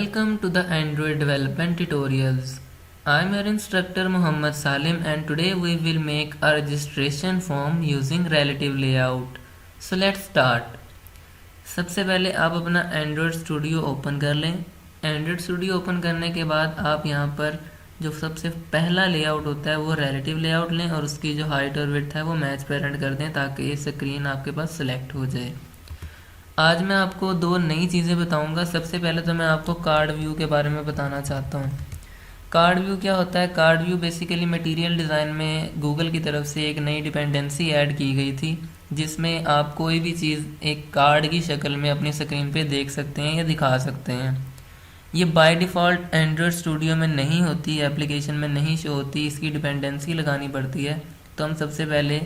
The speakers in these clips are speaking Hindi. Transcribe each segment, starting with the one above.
Welcome to the Android Development Tutorials. I am your instructor Muhammad Salim and today we will make a registration form using relative layout. So let's start. सबसे पहले आप अपना Android Studio ओपन कर लें। Android Studio ओपन करने के बाद आप यहाँ पर जो सबसे पहला लेआउट होता है वो relative layout लें और उसकी जो हाइट और विड्थ है वो मैच पेरेंट कर दें ताकि ये स्क्रीन आपके पास सिलेक्ट हो जाए। आज मैं आपको दो नई चीज़ें बताऊंगा। सबसे पहले तो मैं आपको कार्ड व्यू के बारे में बताना चाहता हूँ। कार्ड व्यू क्या होता है? Card view basically material design में गूगल की तरफ से एक नई डिपेंडेंसी ऐड की गई थी जिसमें आप कोई भी चीज़ एक कार्ड की शक्ल में अपनी स्क्रीन पे देख सकते हैं या दिखा सकते हैं। ये बाय डिफ़ॉल्ट एंड्रॉयड स्टूडियो में नहीं होती, एप्लीकेशन में नहीं शो होती, इसकी डिपेंडेंसी लगानी पड़ती है। तो हम सबसे पहले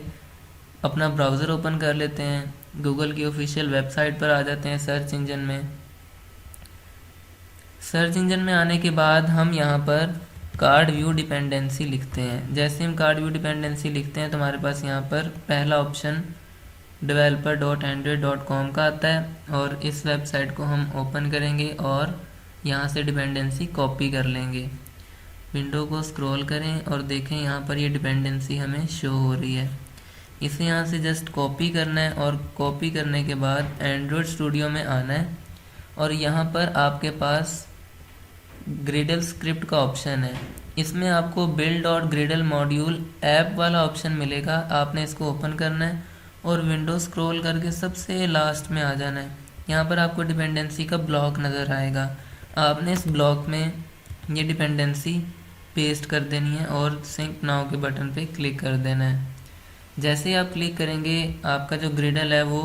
अपना ब्राउज़र ओपन कर लेते हैं, गूगल की ऑफिशियल वेबसाइट पर आ जाते हैं सर्च इंजन में। सर्च इंजन में आने के बाद हम यहाँ पर कार्ड व्यू डिपेंडेंसी लिखते हैं। जैसे हम कार्ड व्यू डिपेंडेंसी लिखते हैं तो हमारे पास यहाँ पर पहला ऑप्शन developer.android.com का आता है और इस वेबसाइट को हम ओपन करेंगे और यहाँ से डिपेंडेंसी कॉपी कर लेंगे। विंडो को स्क्रॉल करें और देखें यहाँ पर ये डिपेंडेंसी हमें शो हो रही है। इसे यहाँ से जस्ट कॉपी करना है और कॉपी करने के बाद एंड्रॉयड स्टूडियो में आना है और यहाँ पर आपके पास ग्रिडल स्क्रिप्ट का ऑप्शन है। इसमें आपको बिल्ड और ग्रिडल मॉड्यूल ऐप वाला ऑप्शन मिलेगा। आपने इसको ओपन करना है और विंडो स्क्रॉल करके सबसे लास्ट में आ जाना है। यहाँ पर आपको डिपेंडेंसी का ब्लॉक नज़र आएगा। आपने इस ब्लॉक में ये डिपेंडेंसी पेस्ट कर देनी है और सिंक नाउ के बटन पे क्लिक कर देना है। जैसे ही आप क्लिक करेंगे आपका जो ग्रिडल है वो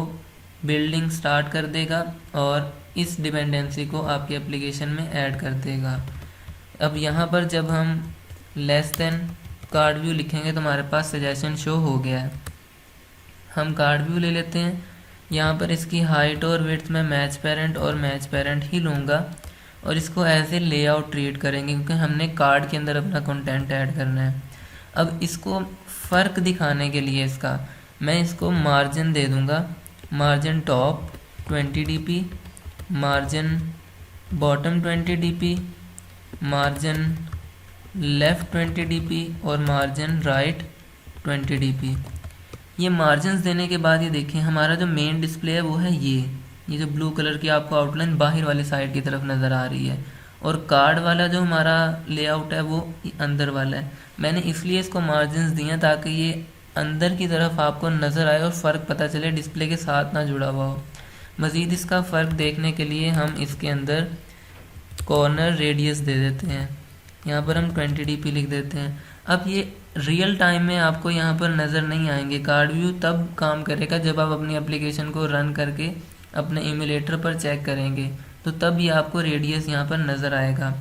बिल्डिंग स्टार्ट कर देगा और इस डिपेंडेंसी को आपकी एप्लीकेशन में ऐड कर देगा। अब यहाँ पर जब हम लेस देन कार्ड व्यू लिखेंगे तो हमारे पास सजेशन शो हो गया है। हम कार्ड व्यू ले लेते हैं। यहाँ पर इसकी हाइट और विड्थ में मैच पेरेंट और मैच पेरेंट ही लूँगा और इसको एज ए लेआउट ट्रीट करेंगे क्योंकि हमने कार्ड के अंदर अपना कंटेंट ऐड करना है। अब इसको फ़र्क दिखाने के लिए मैं इसको मार्जिन दे दूँगा। Margin top 20 dp, margin bottom 20 dp, margin left 20 dp और मार्जिन राइट 20 dp। ये मार्जिन्स देने के बाद ये देखें हमारा जो मेन डिस्प्ले है वो है ये जो ब्लू कलर की आपको आउटलाइन बाहर वाली साइड की तरफ नज़र आ रही है और कार्ड वाला जो हमारा लेआउट है वो अंदर वाला है। मैंने इसलिए इसको मार्जिन्स दिए ताकि ये अंदर की तरफ आपको नज़र आए और फ़र्क पता चले, डिस्प्ले के साथ ना जुड़ा हुआ हो। मज़ीद इसका फ़र्क देखने के लिए हम इसके अंदर कॉर्नर रेडियस दे देते हैं। यहाँ पर हम 20 dp लिख देते हैं। अब ये रियल टाइम में आपको यहाँ पर नज़र नहीं आएंगे। कार्ड व्यू तब काम करेगा जब आप अपनी एप्लीकेशन को रन करके अपने इम्यूलेटर पर चेक करेंगे तो तब ये आपको रेडियस यहाँ पर नज़र आएगा।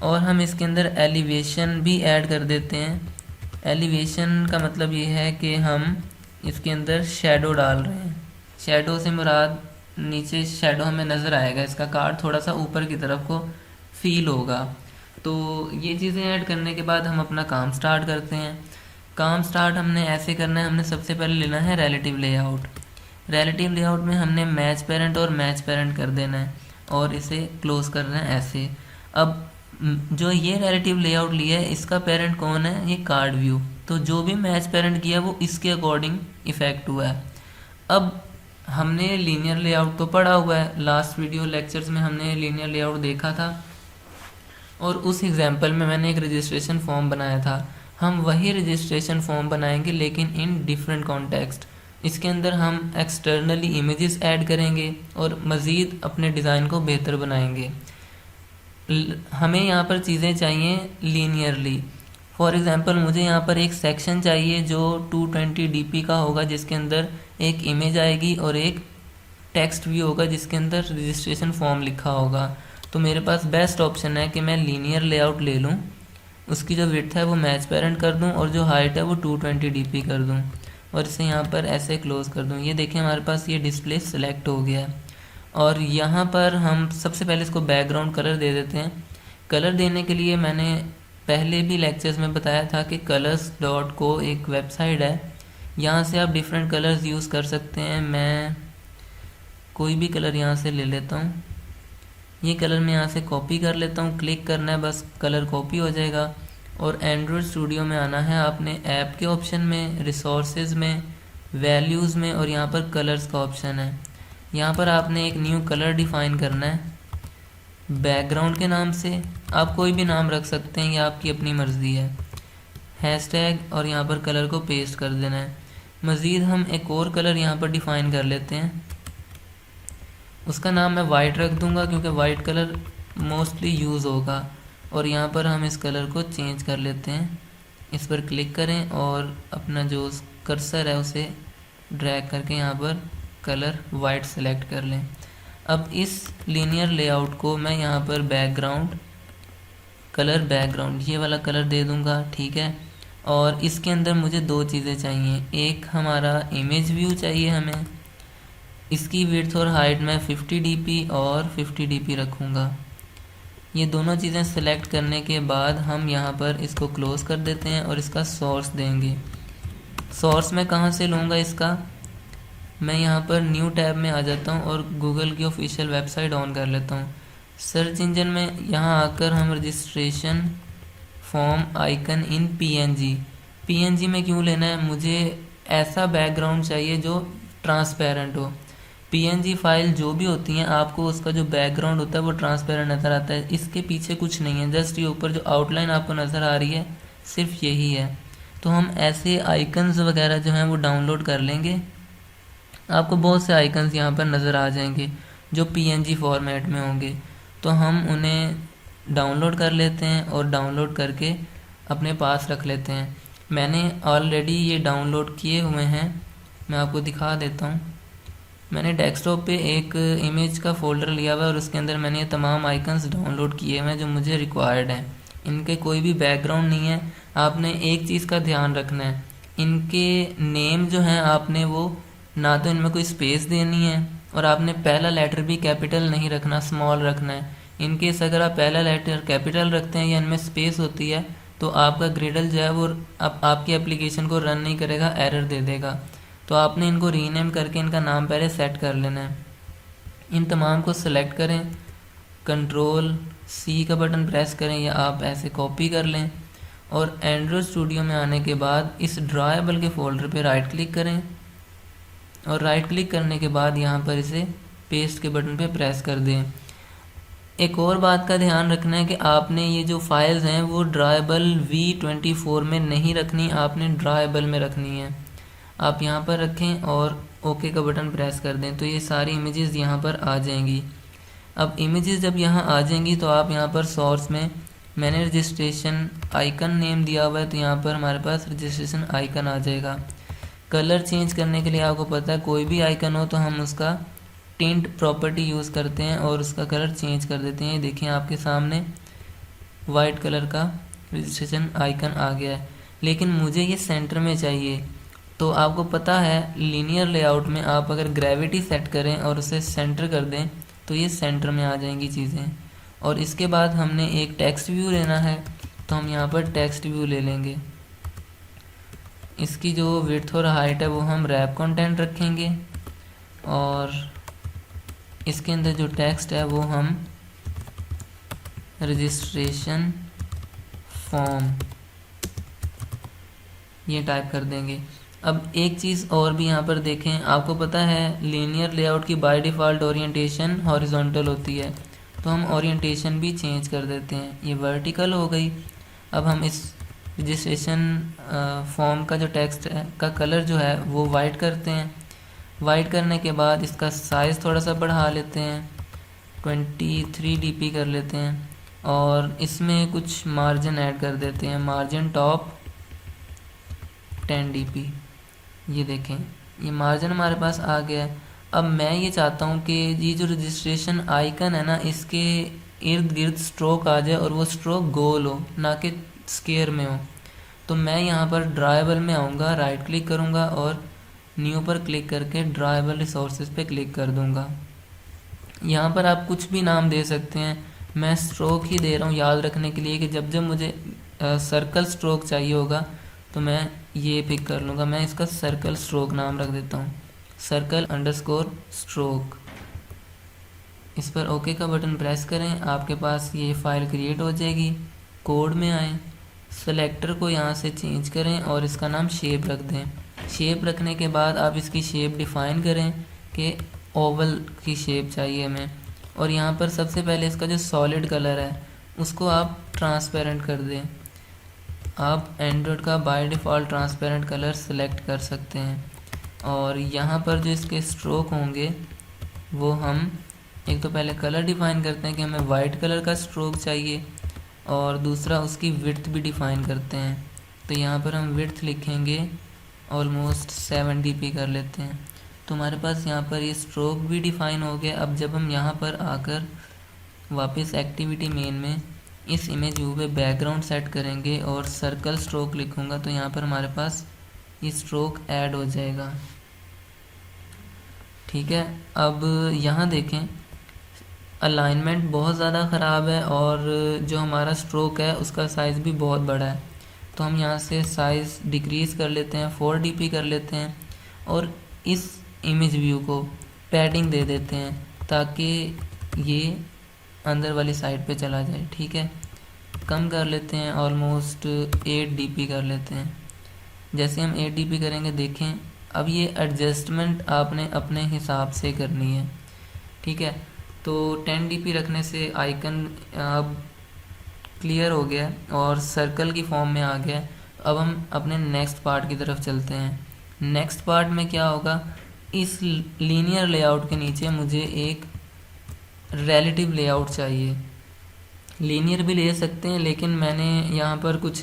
और हम इसके अंदर एलिवेशन भी ऐड कर देते हैं। एलिवेशन का मतलब ये है कि हम इसके अंदर शेडो डाल रहे हैं। शेडो से मुराद नीचे शेडो हमें नज़र आएगा, इसका कार्ड थोड़ा सा ऊपर की तरफ को फील होगा। तो ये चीज़ें ऐड करने के बाद हम अपना काम स्टार्ट करते हैं। काम स्टार्ट हमने ऐसे करना है, हमने सबसे पहले लेना है रिलेटिव लेआउट। रिलेटिव लेआउट में हमने मैच पेरेंट और मैच पेरेंट कर देना है और इसे क्लोज करना है ऐसे। अब जो ये रिलेटिव लेआउट लिया है इसका पेरेंट कौन है? ये कार्ड व्यू। तो जो भी मैच पेरेंट किया वो इसके अकॉर्डिंग इफ़ेक्ट हुआ है। अब हमने लीनियर लेआउट तो पढ़ा हुआ है, लास्ट वीडियो लेक्चर्स में हमने लीनियर लेआउट देखा था और उस एग्जांपल में मैंने एक रजिस्ट्रेशन फॉर्म बनाया था। हम वही रजिस्ट्रेशन फॉर्म बनाएंगे लेकिन इन डिफरेंट कॉन्टेक्स्ट। इसके अंदर हम एक्सटर्नली इमेजेस ऐड करेंगे और मज़ीद अपने डिज़ाइन को बेहतर बनाएंगे। हमें यहाँ पर चीज़ें चाहिए लीनियरली। फॉर एग्ज़ाम्पल मुझे यहाँ पर एक सेक्शन चाहिए जो 220 dp का होगा जिसके अंदर एक इमेज आएगी और एक टेक्स्ट भी होगा जिसके अंदर रजिस्ट्रेशन फॉर्म लिखा होगा। तो मेरे पास बेस्ट ऑप्शन है कि मैं लीनियर लेआउट ले लूँ, उसकी जो विड्थ है वो मैच पेरेंट कर दूँ और जो हाइट है वो 220 dp कर दूँ और इसे यहाँ पर ऐसे क्लोज कर दूँ। ये देखिए हमारे पास ये डिस्प्ले सिलेक्ट हो गया है। और यहाँ पर हम सबसे पहले इसको बैकग्राउंड कलर दे देते हैं। कलर देने के लिए मैंने पहले भी लेक्चर्स में बताया था कि colors.co एक वेबसाइट है, यहाँ से आप डिफरेंट कलर्स यूज़ कर सकते हैं। मैं कोई भी कलर यहाँ से ले लेता हूँ। ये कलर मैं यहाँ से कॉपी कर लेता हूँ, क्लिक करना है, बस कलर कॉपी हो जाएगा। और एंड्रॉयड स्टूडियो में आना है आपने, ऐप के ऑप्शन में, रिसोर्सेज में, वैल्यूज़ में, और यहाँ पर कलर्स का ऑप्शन है। यहाँ पर आपने एक न्यू कलर डिफ़ाइन करना है बैकग्राउंड के नाम से। आप कोई भी नाम रख सकते हैं, ये आपकी अपनी मर्ज़ी है। हैशटैग और यहाँ पर कलर को पेस्ट कर देना है। मज़ीद हम एक और कलर यहाँ पर डिफ़ाइन कर लेते हैं, उसका नाम मैं वाइट रख दूँगा क्योंकि वाइट कलर मोस्टली यूज़ होगा। और यहाँ पर हम इस कलर को चेंज कर लेते हैं, इस पर क्लिक करें और अपना जो कर्सर है उसे ड्रैग करके यहाँ पर कलर वाइट सेलेक्ट कर लें। अब इस लीनियर लेआउट को मैं यहाँ पर बैकग्राउंड कलर बैकग्राउंड ये वाला कलर दे दूँगा, ठीक है। और इसके अंदर मुझे दो चीज़ें चाहिए, एक हमारा इमेज व्यू चाहिए हमें, इसकी विड्थ और हाइट मैं 50 dp और 50 dp रखूँगा। ये दोनों चीज़ें सेलेक्ट करने के बाद हम यहाँ पर इसको क्लोज़ कर देते हैं और इसका सोर्स देंगे। सोर्स मैं कहाँ से लूँगा इसका, मैं यहाँ पर न्यू टैब में आ जाता हूँ और गूगल की ऑफिशियल वेबसाइट ऑन कर लेता हूँ। सर्च इंजन में यहाँ आकर हम रजिस्ट्रेशन फॉर्म आइकन इन पीएनजी में क्यों लेना है, मुझे ऐसा बैकग्राउंड चाहिए जो ट्रांसपेरेंट हो। पीएनजी फाइल जो भी होती हैं आपको उसका जो बैकग्राउंड होता है वो ट्रांसपेरेंट नज़र आता है, इसके पीछे कुछ नहीं है, जस्ट ये ऊपर जो आउटलाइन आपको नज़र आ रही है सिर्फ यही है। तो हम ऐसे आइकन्स वगैरह जो हैं वो डाउनलोड कर लेंगे। आपको बहुत से आइकन्स यहाँ पर नज़र आ जाएंगे जो पीएनजी फॉर्मेट में होंगे, तो हम उन्हें डाउनलोड कर लेते हैं और डाउनलोड करके अपने पास रख लेते हैं। मैंने ऑलरेडी ये डाउनलोड किए हुए हैं, मैं आपको दिखा देता हूँ। मैंने डेस्कटॉप पे एक इमेज का फ़ोल्डर लिया हुआ है और उसके अंदर मैंने ये तमाम आइकन्स डाउनलोड किए हुए हैं जो मुझे रिक्वायर्ड हैं। इनके कोई भी बैकग्राउंड नहीं है। आपने एक चीज़ का ध्यान रखना है, इनके नेम जो हैं आपने वो ना तो इनमें कोई स्पेस देनी है और आपने पहला लेटर भी कैपिटल नहीं रखना, स्मॉल रखना है। इनकेस अगर आप पहला लेटर कैपिटल रखते हैं या इनमें स्पेस होती है तो आपका ग्रिडल जो है वो आपकी एप्लीकेशन को रन नहीं करेगा, एरर दे देगा। तो आपने इनको रीनेम करके इनका नाम पहले सेट कर लेना है। इन तमाम को सिलेक्ट करें, Ctrl+C का बटन प्रेस करें या आप ऐसे कॉपी कर लें और एंड्रॉयड स्टूडियो में आने के बाद इस ड्राइबल के फोल्डर पे राइट क्लिक करें और राइट क्लिक करने के बाद यहाँ पर इसे पेस्ट के बटन पे प्रेस कर दें। एक और बात का ध्यान रखना है कि आपने ये जो फाइल्स हैं वो ड्राइबल V24 में नहीं रखनी, आपने ड्राइबल में रखनी है। आप यहाँ पर रखें और ओके का बटन प्रेस कर दें तो ये सारी इमेजेस यहाँ पर आ जाएंगी। अब इमेजेस जब यहाँ आ जाएंगी तो आप यहाँ पर सोर्स में मैंने रजिस्ट्रेशन आइकन नेम दिया हुआ है तो यहाँ पर हमारे पास रजिस्ट्रेशन आइकन आ जाएगा। कलर चेंज करने के लिए आपको पता है कोई भी आइकन हो तो हम उसका टिंट प्रॉपर्टी यूज़ करते हैं और उसका कलर चेंज कर देते हैं। देखिए आपके सामने वाइट कलर का रजिस्ट्रेशन आइकन आ गया है, लेकिन मुझे ये सेंटर में चाहिए। तो आपको पता है लीनियर लेआउट में आप अगर ग्रेविटी सेट करें और उसे सेंटर कर दें तो ये सेंटर में आ जाएंगी चीज़ें। और इसके बाद हमने एक टेक्स्ट व्यू लेना है तो हम यहाँ पर टेक्स्ट व्यू ले लेंगे। इसकी जो विड्थ और हाइट है वो हम रैप कंटेंट रखेंगे और इसके अंदर जो टेक्स्ट है वो हम रजिस्ट्रेशन फॉर्म ये टाइप कर देंगे। अब एक चीज़ और भी यहाँ पर देखें, आपको पता है लीनियर लेआउट की बाय डिफ़ॉल्ट ओरिएंटेशन हॉरिजॉन्टल होती है, तो हम ओरिएंटेशन भी चेंज कर देते हैं, ये वर्टिकल हो गई। अब हम इस रजिस्ट्रेशन फॉर्म का जो टेक्स्ट है का कलर जो है वो वाइट करते हैं। वाइट करने के बाद इसका साइज़ थोड़ा सा बढ़ा लेते हैं, 23 dp कर लेते हैं और इसमें कुछ मार्जिन ऐड कर देते हैं, मार्जिन टॉप 10 dp। ये देखें ये मार्जिन हमारे पास आ गया है। अब मैं ये चाहता हूँ कि ये जो रजिस्ट्रेशन आइकन है ना इसके इर्द गिर्द स्ट्रोक आ जाए और वो स्ट्रोक गोल हो ना कि स्क्वायर में हो। तो मैं यहाँ पर ड्राइबल में आऊँगा, राइट क्लिक करूँगा और न्यू पर क्लिक करके ड्राइबल रिसोर्सेज पे क्लिक कर दूँगा। यहाँ पर आप कुछ भी नाम दे सकते हैं, मैं स्ट्रोक ही दे रहा हूँ याद रखने के लिए कि जब जब मुझे सर्कल स्ट्रोक चाहिए होगा तो मैं ये पिक कर लूँगा। मैं इसका सर्कल स्ट्रोक नाम रख देता हूँ, सर्कल अंडरस्कोर स्ट्रोक। इस पर ओके का बटन प्रेस करें, आपके पास ये फ़ाइल क्रिएट हो जाएगी। कोड में आएँ, सेलेक्टर को यहाँ से चेंज करें और इसका नाम शेप रख दें। शेप रखने के बाद आप इसकी शेप डिफ़ाइन करें कि ओवल की शेप चाहिए हमें, और यहाँ पर सबसे पहले इसका जो सॉलिड कलर है उसको आप ट्रांसपेरेंट कर दें। आप एंड्रॉयड का by default transparent colour select कर सकते हैं, और यहाँ पर जो इसके स्ट्रोक होंगे वो हम एक तो पहले कलर डिफ़ाइन करते हैं कि हमें वाइट कलर का स्ट्रोक चाहिए, और दूसरा उसकी विड्थ भी डिफ़ाइन करते हैं। तो यहाँ पर हम विड्थ लिखेंगे ऑलमोस्ट 7 dp कर लेते हैं। तो हमारे पास यहाँ पर ये स्ट्रोक भी डिफ़ाइन हो गया। अब जब हम यहाँ पर आकर वापस एक्टिविटी मेन में इस इमेज व्यू पे बैकग्राउंड सेट करेंगे और सर्कल स्ट्रोक लिखूँगा, तो यहाँ पर हमारे पास ये स्ट्रोक ऐड हो जाएगा। ठीक है, अब यहाँ देखें अलाइनमेंट बहुत ज़्यादा ख़राब है और जो हमारा स्ट्रोक है उसका साइज़ भी बहुत बड़ा है। तो हम यहाँ से साइज़ डिक्रीज़ कर लेते हैं, 4 dp कर लेते हैं, और इस इमेज व्यू को पैडिंग दे देते हैं ताकि ये अंदर वाली साइड पे चला जाए। ठीक है, कम कर लेते हैं, ऑलमोस्ट 8 dp कर लेते हैं। जैसे हम 8 dp करेंगे देखें अब ये एडजस्टमेंट आपने अपने हिसाब से करनी है। ठीक है, तो 10 dp रखने से आइकन अब क्लियर हो गया और सर्कल की फॉर्म में आ गया। अब हम अपने नेक्स्ट पार्ट की तरफ चलते हैं। नेक्स्ट पार्ट में क्या होगा, इस लीनियर लेआउट के नीचे मुझे एक रिलेटिव लेआउट चाहिए। लीनियर भी ले सकते हैं, लेकिन मैंने यहाँ पर कुछ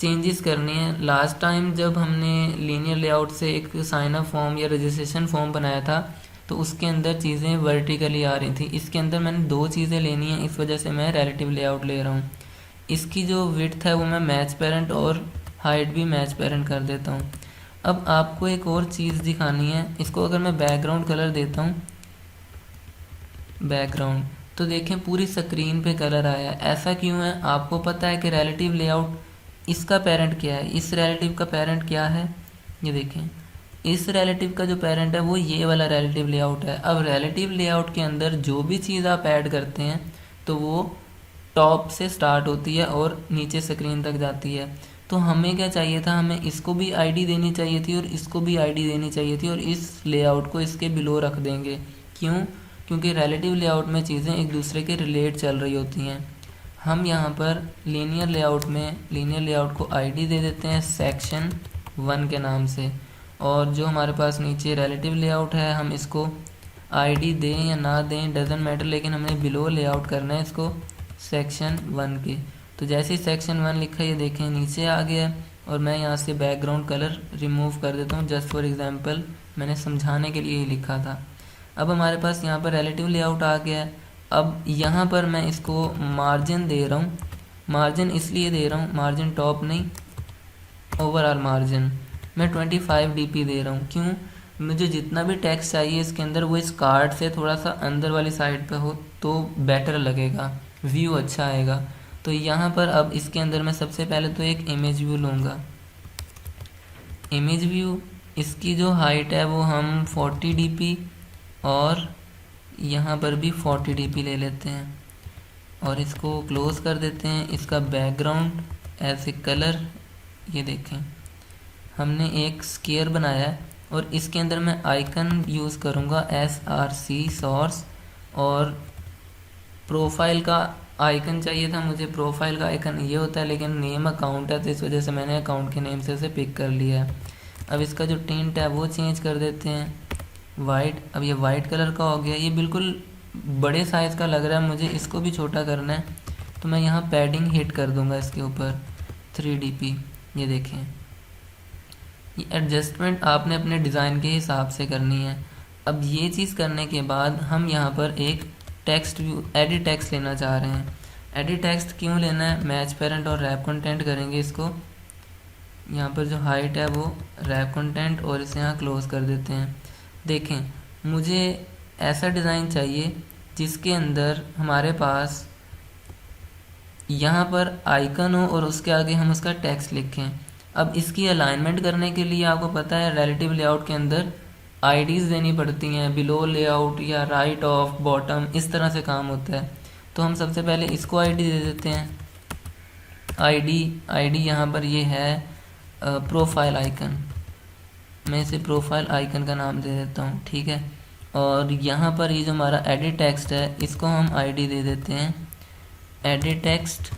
चेंजेस करनी है। लास्ट टाइम जब हमने लीनियर लेआउट से एक साइन अप फॉर्म या रजिस्ट्रेशन फॉर्म बनाया था तो उसके अंदर चीज़ें वर्टिकली आ रही थी। इसके अंदर मैंने 2 चीज़ें लेनी हैं, इस वजह से मैं रिलेटिव लेआउट ले रहा हूँ। इसकी जो विड्थ है वो मैं मैच पेरेंट और हाइट भी मैच पेरेंट कर देता हूँ। अब आपको एक और चीज़ दिखानी है, इसको अगर मैं बैकग्राउंड कलर देता हूँ बैकग्राउंड, तो देखें पूरी स्क्रीन पे कलर आया। ऐसा क्यों है? आपको पता है कि रिलेटिव लेआउट इसका पेरेंट क्या है, इस रिलेटिव का पेरेंट क्या है, ये देखें इस रिलेटिव का जो पेरेंट है वो ये वाला रिलेटिव लेआउट है। अब रिलेटिव लेआउट के अंदर जो भी चीज़ आप ऐड करते हैं तो वो टॉप से स्टार्ट होती है और नीचे स्क्रीन तक जाती है। तो हमें क्या चाहिए था, हमें इसको भी आईडी देनी चाहिए थी और इसको भी आईडी देनी चाहिए थी, और इस लेआउट को इसके बिलो रख देंगे। क्यों? क्योंकि रिलेटिव लेआउट में चीज़ें एक दूसरे के रिलेट चल रही होती हैं। हम यहाँ पर लीनियर लेआउट में लीनियर लेआउट को आईडी दे देते हैं सेक्शन 1 के नाम से, और जो हमारे पास नीचे रिलेटिव लेआउट है हम इसको आईडी दें या ना दें डजेंट मैटर, लेकिन हमने बिलो लेआउट करना है इसको सेक्शन 1 के। तो जैसे ही सेक्शन 1 लिखा ये देखें नीचे आ गया, और मैं यहाँ से बैकग्राउंड कलर रिमूव कर देता हूँ। जस्ट फॉर एग्जांपल मैंने समझाने के लिए ही लिखा था। अब हमारे पास यहाँ पर रिलेटिव लेआउट आ गया है। अब यहाँ पर मैं इसको मार्जिन दे रहा हूँ। मार्जिन इसलिए दे रहा हूँ, मार्जिन टॉप नहीं, ओवरऑल मार्जिन मैं 25 dp दे रहा हूँ। क्यों? मुझे जितना भी टेक्स्ट चाहिए इसके अंदर वो इस कार्ड से थोड़ा सा अंदर वाली साइड पे हो तो बेटर लगेगा, व्यू अच्छा आएगा। तो यहाँ पर अब इसके अंदर मैं सबसे पहले तो एक इमेज व्यू लूँगा। इमेज व्यू, इसकी जो हाइट है वो हम 40 dp और यहाँ पर भी 40 dp ले लेते हैं, और इसको क्लोज कर देते हैं। इसका बैकग्राउंड एज ए कलर, ये देखें हमने एक स्केयर बनाया है, और इसके अंदर मैं आइकन यूज़ करूँगा SRC सोर्स, और प्रोफाइल का आइकन चाहिए था मुझे। प्रोफाइल का आइकन ये होता है, लेकिन नेम अकाउंट है तो इस वजह से मैंने अकाउंट के नेम से उसे पिक कर लिया है। अब इसका जो टिंट है वो चेंज कर देते हैं वाइट। अब ये वाइट कलर का हो गया, ये बिल्कुल बड़े साइज़ का लग रहा है मुझे, इसको भी छोटा करना है। तो मैं यहाँ पैडिंग हिट कर दूँगा इसके ऊपर 3 dp। ये देखें, ये एडजस्टमेंट आपने अपने डिज़ाइन के हिसाब से करनी है। अब ये चीज़ करने के बाद हम यहाँ पर एक टेक्स्ट व्यू एडिट टेक्स्ट लेना चाह रहे हैं। एडिट टेक्स्ट क्यों लेना है? मैच पेरेंट और रैप कंटेंट करेंगे इसको। यहाँ पर जो हाइट है वो रैप कंटेंट, और इसे यहाँ क्लोज कर देते हैं। देखें मुझे ऐसा डिज़ाइन चाहिए जिसके अंदर हमारे पास यहाँ पर आइकन हो और उसके आगे हम उसका टेक्स्ट लिखें। अब इसकी अलाइनमेंट करने के लिए आपको पता है रिलेटिव लेआउट के अंदर आईडीज़ देनी पड़ती हैं, बिलो लेआउट या राइट ऑफ बॉटम, इस तरह से काम होता है। तो हम सबसे पहले इसको आईडी दे देते हैं। आईडी यहाँ पर ये है प्रोफाइल आइकन, मैं इसे प्रोफाइल आइकन का नाम दे देता हूँ, ठीक है। और यहाँ पर ये जो हमारा एडिट टेक्स्ट है इसको हम आईडी दे देते हैं एडिट टेक्स्ट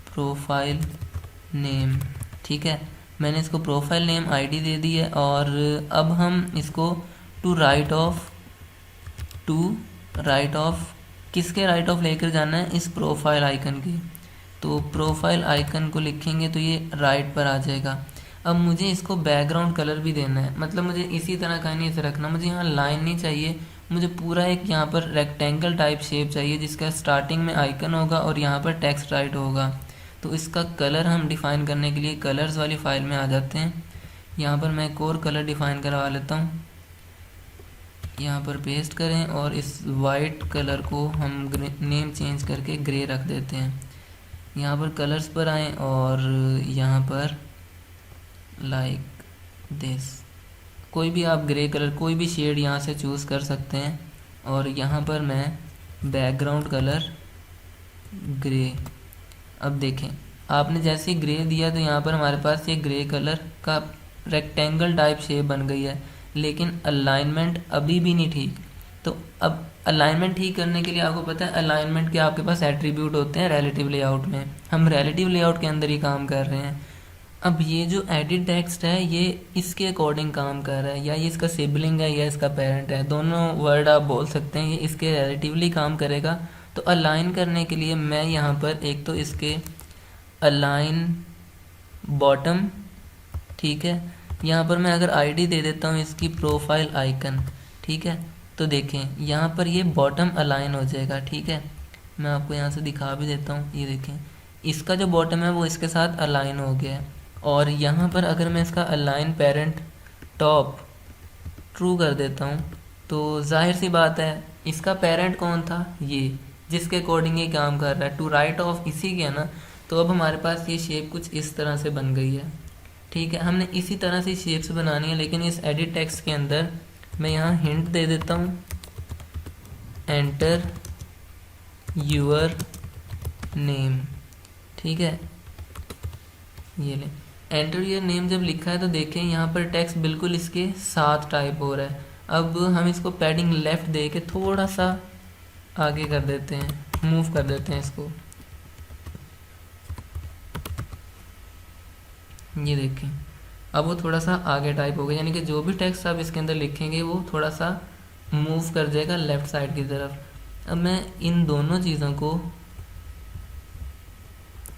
प्रोफाइल नेम, ठीक है। मैंने इसको प्रोफाइल नेम आईडी दे दी है। और अब हम इसको टू राइट ऑफ किसके राइट ऑफ लेकर जाना है, इस प्रोफाइल आइकन के। तो प्रोफाइल आइकन को लिखेंगे तो ये राइट पर आ जाएगा। अब मुझे इसको बैकग्राउंड कलर भी देना है, मतलब मुझे इसी तरह का नहीं से रखना, मुझे यहाँ लाइन नहीं चाहिए, मुझे पूरा एक यहाँ पर रेक्टेंगल टाइप शेप चाहिए जिसका स्टार्टिंग में आइकन होगा और यहाँ पर टेक्स्ट राइट होगा। तो इसका कलर हम डिफ़ाइन करने के लिए कलर्स वाली फाइल में आ जाते हैं। यहाँ पर मैं एक और कलर डिफ़ाइन करवा लेता हूँ, यहाँ पर पेस्ट करें और इस वाइट कलर को हम नेम चेंज करके ग्रे रख देते हैं। यहाँ पर कलर्स पर आएँ और यहाँ पर लाइक दिस, कोई भी आप ग्रे कलर कोई भी शेड यहाँ से चूज़ कर सकते हैं। और यहाँ पर मैं बैकग्राउंड कलर ग्रे, अब देखें आपने जैसे ही ग्रे दिया तो यहाँ पर हमारे पास ये ग्रे कलर का रेक्टेंगल टाइप शेप बन गई है, लेकिन अलाइनमेंट अभी भी नहीं ठीक। तो अब अलाइनमेंट ठीक करने के लिए आपको पता है अलाइनमेंट के आपके पास एट्रीब्यूट होते हैं रिलेटिव लेआउट में, हम रिलेटिव लेआउट के अंदर ही काम कर रहे हैं। अब ये जो एडिट टेक्स्ट है ये इसके अकॉर्डिंग काम कर रहा है, या ये इसका सिबलिंग है या इसका पेरेंट है, दोनों वर्ड आप बोल सकते हैं, ये इसके रिलेटिवली काम करेगा। तो अलाइन करने के लिए मैं यहाँ पर एक तो इसके अलाइन बॉटम, ठीक है, यहाँ पर मैं अगर आईडी दे देता हूँ इसकी प्रोफाइल आइकन, ठीक है, तो देखें यहाँ पर ये बॉटम अलाइन हो जाएगा, ठीक है। मैं आपको यहाँ से दिखा भी देता हूँ, ये देखें इसका जो बॉटम है वो इसके साथ अलाइन हो गया है। और यहाँ पर अगर मैं इसका अलाइन पेरेंट टॉप ट्रू कर देता हूँ तो जाहिर सी बात है इसका पेरेंट कौन था, ये जिसके अकॉर्डिंग ये काम कर रहा है, टू राइट ऑफ इसी के ना। तो अब हमारे पास ये शेप कुछ इस तरह से बन गई है, ठीक है। हमने इसी तरह से शेप्स बनानी है, लेकिन इस एडिट टेक्स्ट के अंदर मैं यहाँ हिंट दे देता हूँ एंटर यूर नेम, ठीक है। ये ले एंटर यूर नेम जब लिखा है तो देखें यहाँ पर टेक्स्ट बिल्कुल इसके साथ टाइप हो रहा है। अब हम इसको पैडिंग लेफ़्ट दे के थोड़ा सा आगे कर देते हैं, मूव कर देते हैं इसको, ये देखें अब वो थोड़ा सा आगे टाइप हो गया, यानी कि जो भी टेक्स्ट आप इसके अंदर लिखेंगे वो थोड़ा सा मूव कर जाएगा लेफ़्ट साइड की तरफ। अब मैं इन दोनों चीज़ों को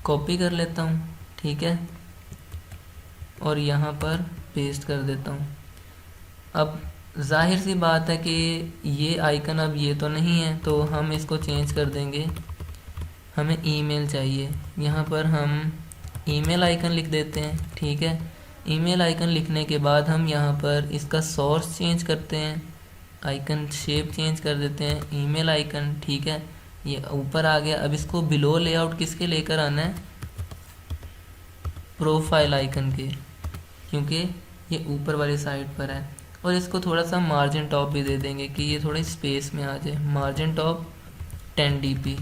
कॉपी कर लेता हूँ, ठीक है, और यहाँ पर पेस्ट कर देता हूँ। अब जाहिर सी बात है कि ये आइकन अब ये तो नहीं है, तो हम इसको चेंज कर देंगे, हमें ईमेल चाहिए। यहाँ पर हम ईमेल आइकन लिख देते हैं, ठीक है। ईमेल आइकन लिखने के बाद हम यहाँ पर इसका सोर्स चेंज करते हैं, आइकन शेप चेंज कर देते हैं, ईमेल आइकन, ठीक है, ये ऊपर आ गया। अब इसको बिलो लेआउट किसके लेकर आना है, प्रोफाइल आइकन के, क्योंकि ये ऊपर वाली साइड पर है। और इसको थोड़ा सा मार्जिन टॉप भी दे देंगे कि ये थोड़ी स्पेस में आ जाए, मार्जिन टॉप 10 dp।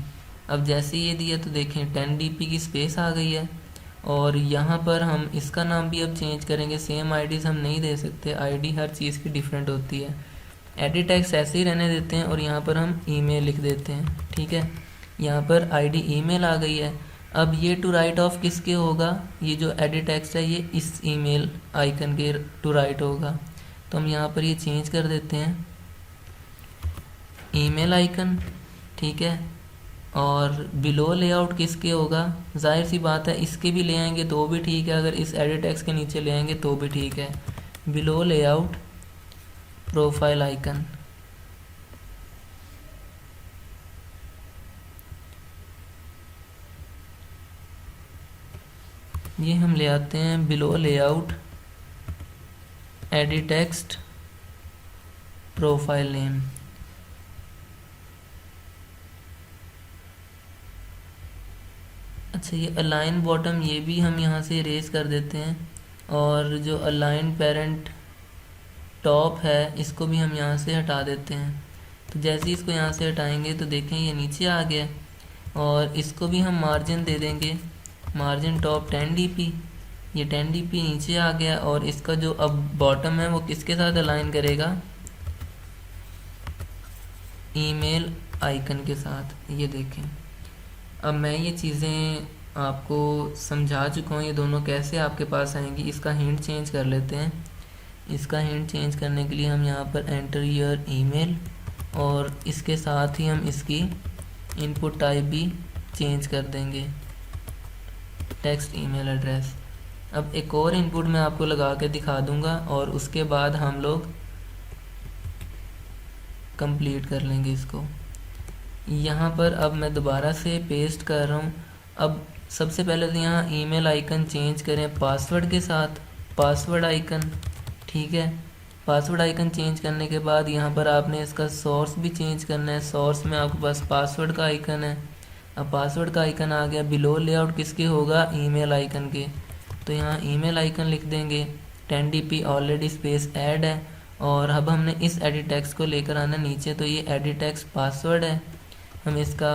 अब जैसे ये दिया तो देखें 10 dp की स्पेस आ गई है। और यहाँ पर हम इसका नाम भी अब चेंज करेंगे, सेम आईडीज़ हम नहीं दे सकते, आईडी हर चीज़ की डिफरेंट होती है। एडिट टेक्स्ट ऐसे ही रहने देते हैं और यहाँ पर हम ईमेल लिख देते हैं, ठीक है। यहाँ पर आईडी ईमेल आ गई है। अब ये टू राइट ऑफ किसके होगा, ये जो एडिट टेक्स्ट है ये इस ईमेल आइकन के टू राइट होगा। तो हम यहाँ पर ये चेंज कर देते हैं ईमेल आइकन, ठीक है। और बिलो लेआउट किसके होगा, जाहिर सी बात है इसके भी ले आएंगे तो भी ठीक है, अगर इस एडिट टेक्स्ट के नीचे ले आएंगे तो भी ठीक है। बिलो लेआउट प्रोफाइल आइकन, ये हम ले आते हैं below layout edit text profile name. अच्छा, ये अलाइन बॉटम ये भी हम यहाँ से इरेज कर देते हैं। और जो अलाइन पेरेंट टॉप है इसको भी हम यहाँ से हटा देते हैं। तो जैसे ही इसको यहाँ से हटाएंगे तो देखें ये नीचे आ गया। और इसको भी हम मार्जिन दे देंगे, मार्जिन टॉप 10 dp, ये 10 dp नीचे आ गया। और इसका जो अब बॉटम है वो किसके साथ अलाइन करेगा, ईमेल आइकन के साथ। ये देखें, अब मैं ये चीज़ें आपको समझा चुका हूँ, ये दोनों कैसे आपके पास आएंगी। इसका हिंट चेंज कर लेते हैं। इसका हिंट चेंज करने के लिए हम यहाँ पर एंटर योर ईमेल, और इसके साथ ही हम इसकी इनपुट टाइप भी चेंज कर देंगे, टेक्स्ट ईमेल एड्रेस। अब एक और इनपुट मैं आपको लगा के दिखा दूंगा और उसके बाद हम लोग कंप्लीट कर लेंगे इसको। यहाँ पर अब मैं दोबारा से पेस्ट कर रहा हूँ। अब सबसे पहले तो यहाँ ईमेल आइकन चेंज करें पासवर्ड के साथ, पासवर्ड आइकन, ठीक है। पासवर्ड आइकन चेंज करने के बाद यहाँ पर आपने इसका सोर्स भी चेंज करना है। सोर्स में आपके पास पासवर्ड का आइकन है। अब पासवर्ड का आइकन आ गया, बिलो लेआउट किसके होगा, ईमेल आइकन के। तो यहाँ ईमेल आइकन लिख देंगे, 10 dp ऑलरेडी स्पेस ऐड है। और अब हमने इस एडिट टेक्स्ट को लेकर आना नीचे, तो ये एडिट टेक्स्ट पासवर्ड है, हम इसका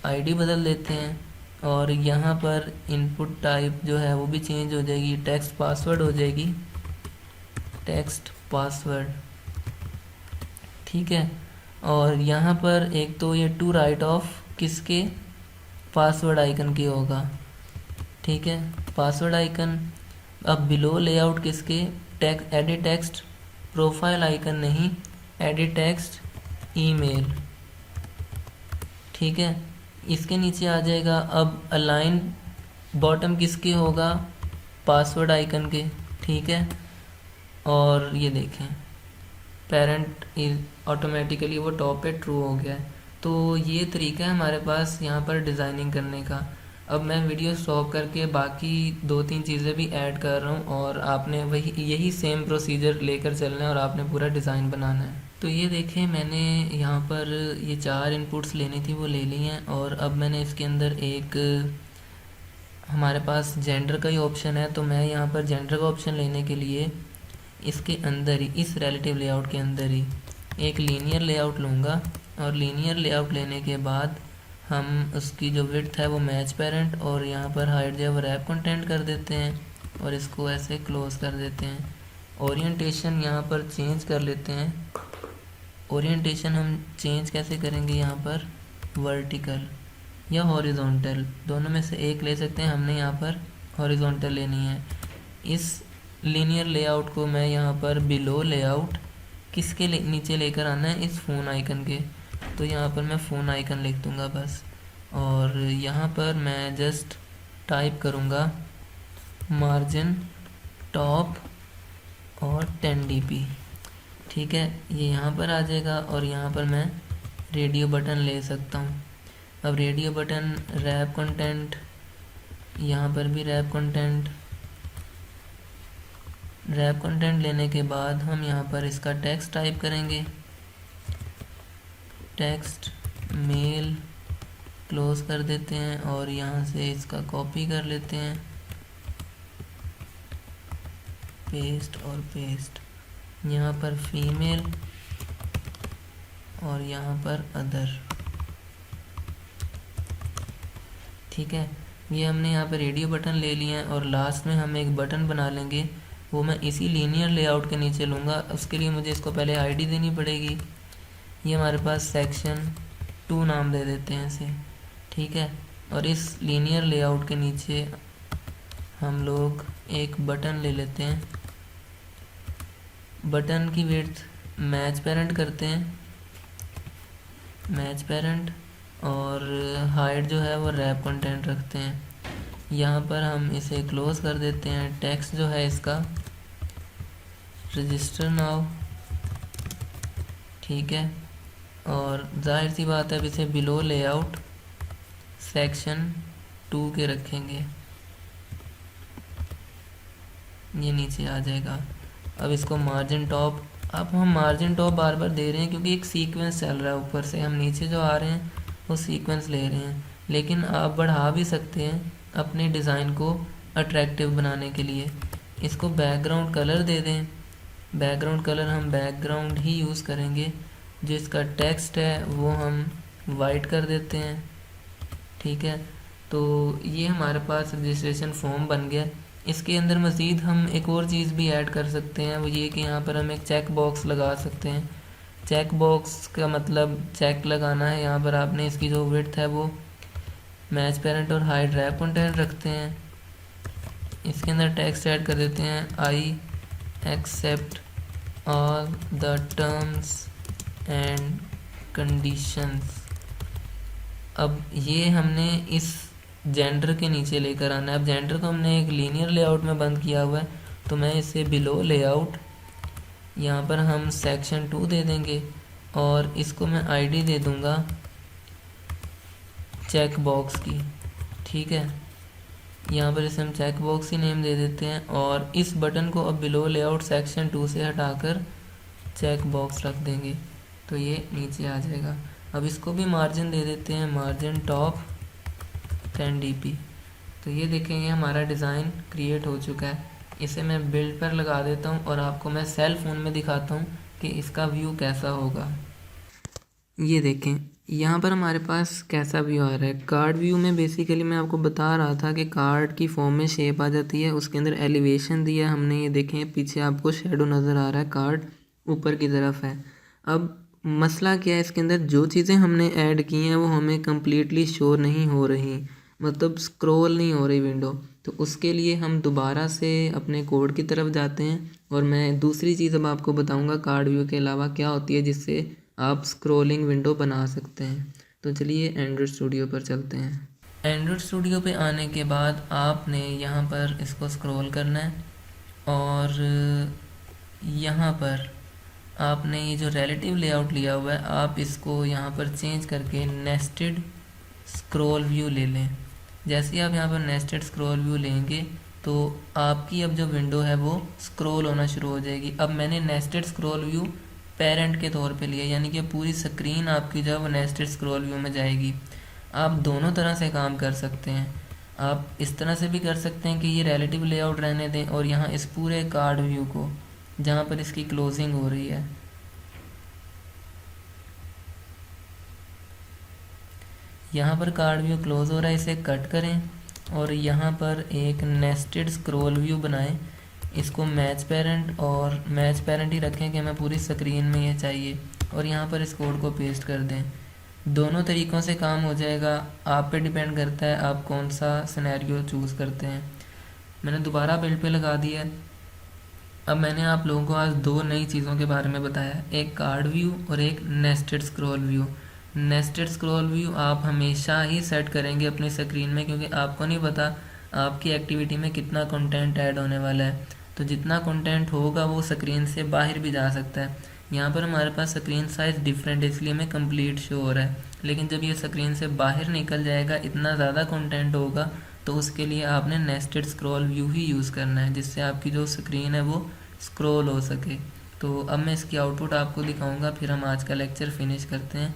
आईडी बदल देते हैं। और यहाँ पर इनपुट टाइप जो है वो भी चेंज हो जाएगी, टेक्स्ट पासवर्ड हो जाएगी, टेक्स्ट पासवर्ड, ठीक है। और यहाँ पर एक तो ये टू राइट ऑफ किसके, पासवर्ड आइकन की होगा, ठीक है, पासवर्ड आइकन। अब बिलो लेआउट किसके, एडिट टेक्स्ट प्रोफाइल आइकन नहीं, एडिट टेक्स्ट ईमेल, ठीक है। इसके नीचे आ जाएगा। अब अलाइन बॉटम किसके होगा, पासवर्ड आइकन के, ठीक है। और ये देखें पेरेंट ऑटोमेटिकली वो टॉप पे ट्रू हो गया है। तो ये तरीका है हमारे पास यहाँ पर डिज़ाइनिंग करने का। अब मैं वीडियो स्टॉप करके बाकी 2-3 चीज़ें भी ऐड कर रहा हूँ और आपने यही सेम प्रोसीजर लेकर चलना है और आपने पूरा डिज़ाइन बनाना है। तो ये देखें मैंने यहाँ पर ये 4 इनपुट्स लेनी थी वो ले ली हैं। और अब मैंने इसके अंदर एक हमारे पास जेंडर का ही ऑप्शन है, तो मैं यहाँ पर जेंडर का ऑप्शन लेने के लिए इसके अंदर ही, इस रिलेटिव लेआउट के अंदर ही एक लीनियर लेआउट लूँगा। और लीनियर लेआउट लेने के बाद हम उसकी जो विड्थ है वो मैच पेरेंट, और यहाँ पर हाइट जो है वो रैप कंटेंट कर देते हैं और इसको ऐसे क्लोज कर देते हैं। ओरिएंटेशन यहाँ पर चेंज कर लेते हैं। ओरिएंटेशन हम चेंज कैसे करेंगे, यहाँ पर वर्टिकल या हॉरिजॉन्टल, दोनों में से एक ले सकते हैं। हमने यहाँ पर हॉरिजॉन्टल लेनी है। इस लीनियर लेआउट को मैं यहाँ पर बिलो लेआउट किसके नीचे लेकर आना है, इस फ़ोन आइकन के। तो यहाँ पर मैं फ़ोन आइकन लिख दूँगा बस। और यहाँ पर मैं जस्ट टाइप करूँगा मार्जिन टॉप और 10 dp, ठीक है। ये यहाँ पर आ जाएगा। और यहाँ पर मैं रेडियो बटन ले सकता हूँ। अब रेडियो बटन रैप कंटेंट, यहाँ पर भी रैप कंटेंट, रैप कंटेंट लेने के बाद हम यहाँ पर इसका टेक्स्ट टाइप करेंगे, टेक्स्ट मेल, क्लोज कर देते हैं। और यहाँ से इसका कॉपी कर लेते हैं, पेस्ट और पेस्ट, यहाँ पर फीमेल और यहाँ पर अदर, ठीक है। ये हमने यहाँ पर रेडियो बटन ले लिए हैं। और लास्ट में हम एक बटन बना लेंगे, वो मैं इसी लीनियर लेआउट के नीचे लूँगा। उसके लिए मुझे इसको पहले आईडी देनी पड़ेगी। ये हमारे पास सेक्शन 2 नाम दे देते हैं इसे, ठीक है। और इस लीनियर लेआउट के नीचे हम लोग एक बटन ले लेते हैं। बटन की विड्थ मैच पेरेंट करते हैं, मैच पेरेंट। और हाइट जो है वो रैप कंटेंट रखते हैं। यहाँ पर हम इसे क्लोज कर देते हैं। टेक्स्ट जो है इसका रजिस्टर नाउ, ठीक है। और जाहिर सी बात है अब इसे बिलो लेआउट सेक्शन 2 के रखेंगे, ये नीचे आ जाएगा। अब इसको मार्जिन टॉप, अब हम मार्जिन टॉप बार बार दे रहे हैं क्योंकि एक सीक्वेंस चल रहा है, ऊपर से हम नीचे जो आ रहे हैं वो सीक्वेंस ले रहे हैं। लेकिन आप बढ़ा भी सकते हैं अपने डिज़ाइन को अट्रैक्टिव बनाने के लिए। इसको बैकग्राउंड कलर दे दें, बैकग्राउंड कलर हम बैकग्राउंड ही यूज़ करेंगे। जिसका टेक्स्ट है वो हम वाइट कर देते हैं, ठीक है। तो ये हमारे पास रजिस्ट्रेशन फॉर्म बन गया। इसके अंदर मज़ीद हम एक और चीज़ भी ऐड कर सकते हैं, वो ये कि यहाँ पर हम एक चेक बॉक्स लगा सकते हैं। चेक बॉक्स का मतलब चेक लगाना है। यहाँ पर आपने इसकी जो विड्थ है वो मैच पेरेंट और हाइड रैप कंटेंट रखते हैं। इसके अंदर टेक्स्ट ऐड कर देते हैं, I accept all the terms and conditions. अब ये हमने इस जेंडर के नीचे लेकर आना है। अब जेंडर को हमने एक लीनियर लेआउट में बंद किया हुआ है, तो मैं इसे बिलो लेआउट, यहाँ पर हम सेक्शन 2 दे देंगे और इसको मैं आईडी दे दूँगा चेक बॉक्स की, ठीक है। यहाँ पर इसे हम चेक बॉक्स ही नेम दे देते हैं और इस बटन को अब बिलो लेआउट सेक्शन 2 से हटाकर चेक बॉक्स रख देंगे, तो ये नीचे आ जाएगा। अब इसको भी मार्जिन दे देते हैं, मार्जिन टॉप 10 dp। तो ये देखेंगे हमारा डिज़ाइन क्रिएट हो चुका है। इसे मैं बिल्ड पर लगा देता हूँ और आपको मैं सेल फ़ोन में दिखाता हूँ कि इसका व्यू कैसा होगा। ये देखें यहाँ पर हमारे पास कैसा व्यू आ रहा है। कार्ड व्यू में बेसिकली मैं आपको बता रहा था कि कार्ड की फॉर्म में शेप आ जाती है, उसके अंदर एलिवेशन दिया हमने। ये देखें पीछे आपको शेडो नज़र आ रहा है, कार्ड ऊपर की तरफ है। अब मसला क्या है, इसके अंदर जो चीज़ें हमने ऐड की हैं वो हमें कम्प्लीटली शो नहीं हो रही, मतलब स्क्रॉल नहीं हो रही विंडो। तो उसके लिए हम दोबारा से अपने कोड की तरफ जाते हैं और मैं दूसरी चीज़ अब आपको बताऊंगा कार्ड व्यू के अलावा क्या होती है जिससे आप स्क्रॉलिंग विंडो बना सकते हैं। तो चलिए एंड्रॉयड स्टूडियो पर चलते हैं। एंड्रॉयड स्टूडियो पे आने के बाद आपने यहाँ पर इसको स्क्रॉल करना है और यहाँ पर आपने ये जो रिलेटिव लेआउट लिया हुआ है आप इसको यहाँ पर चेंज करके नेस्टेड स्क्रॉल व्यू ले लें। जैसे ही आप यहाँ पर नेस्टेड स्क्रॉल व्यू लेंगे तो आपकी अब जो विंडो है वो स्क्रॉल होना शुरू हो जाएगी। अब मैंने नेस्टेड स्क्रॉल व्यू पेरेंट के तौर पे लिया, यानी कि पूरी स्क्रीन आपकी जो है वो नेस्टेड स्क्रॉल व्यू में जाएगी। आप दोनों तरह से काम कर सकते हैं। आप इस तरह से भी कर सकते हैं कि ये रिलेटिव लेआउट रहने दें और यहाँ इस पूरे कार्ड व्यू को जहाँ पर इसकी क्लोजिंग हो रही है, यहाँ पर कार्ड व्यू क्लोज हो रहा है, इसे कट करें और यहाँ पर एक नेस्टेड स्क्रॉल व्यू बनाएं। इसको मैच पेरेंट और मैच पेरेंट ही रखें कि हमें पूरी स्क्रीन में ये चाहिए और यहाँ पर इस कोड को पेस्ट कर दें। दोनों तरीक़ों से काम हो जाएगा, आप पे डिपेंड करता है आप कौन सा सिनेरियो चूज़ करते हैं। मैंने दोबारा बिल्ड पे लगा दिया। अब मैंने आप लोगों को आज दो नई चीज़ों के बारे में बताया, एक कार्ड व्यू और एक nested scroll view. Nested scroll view आप हमेशा ही सेट करेंगे अपनी स्क्रीन में, क्योंकि आपको नहीं पता आपकी एक्टिविटी में कितना कंटेंट ऐड होने वाला है। तो जितना कंटेंट होगा वो स्क्रीन से बाहर भी जा सकता है। यहाँ पर हमारे पास स्क्रीन साइज़ डिफरेंट है इसलिए हमें कंप्लीट शो हो रहा है, लेकिन जब ये स्क्रीन से बाहर निकल जाएगा, इतना ज़्यादा कंटेंट होगा, तो उसके लिए आपने नेस्टेड स्क्रॉल व्यू ही यूज़ करना है जिससे आपकी जो स्क्रीन है वो स्क्रॉल हो सके। तो अब मैं इसकी आउटपुट आपको दिखाऊंगा, फिर हम आज का लेक्चर फिनिश करते हैं।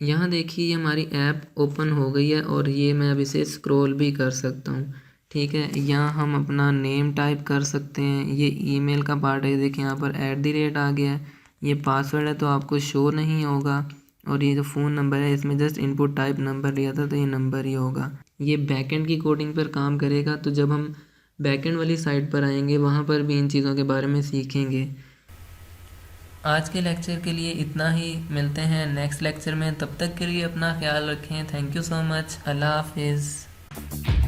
यहाँ देखिए ये हमारी ऐप ओपन हो गई है और ये मैं अब इसे स्क्रॉल भी कर सकता हूँ, ठीक है। यहाँ हम अपना नेम टाइप कर सकते हैं, ये ईमेल का पार्ट है, देखिए यहाँ पर @ आ गया है। ये पासवर्ड है तो आपको शो नहीं होगा और ये जो फ़ोन नंबर है इसमें जस्ट इनपुट टाइप नंबर लिया था तो ये नंबर ही होगा। ये बैकएंड की कोडिंग पर काम करेगा, तो जब हम बैकएंड वाली साइट पर आएंगे वहाँ पर भी इन चीज़ों के बारे में सीखेंगे। आज के लेक्चर के लिए इतना ही, मिलते हैं नेक्स्ट लेक्चर में। तब तक के लिए अपना ख्याल रखें। Thank you so much. अल्लाह हाफिज़।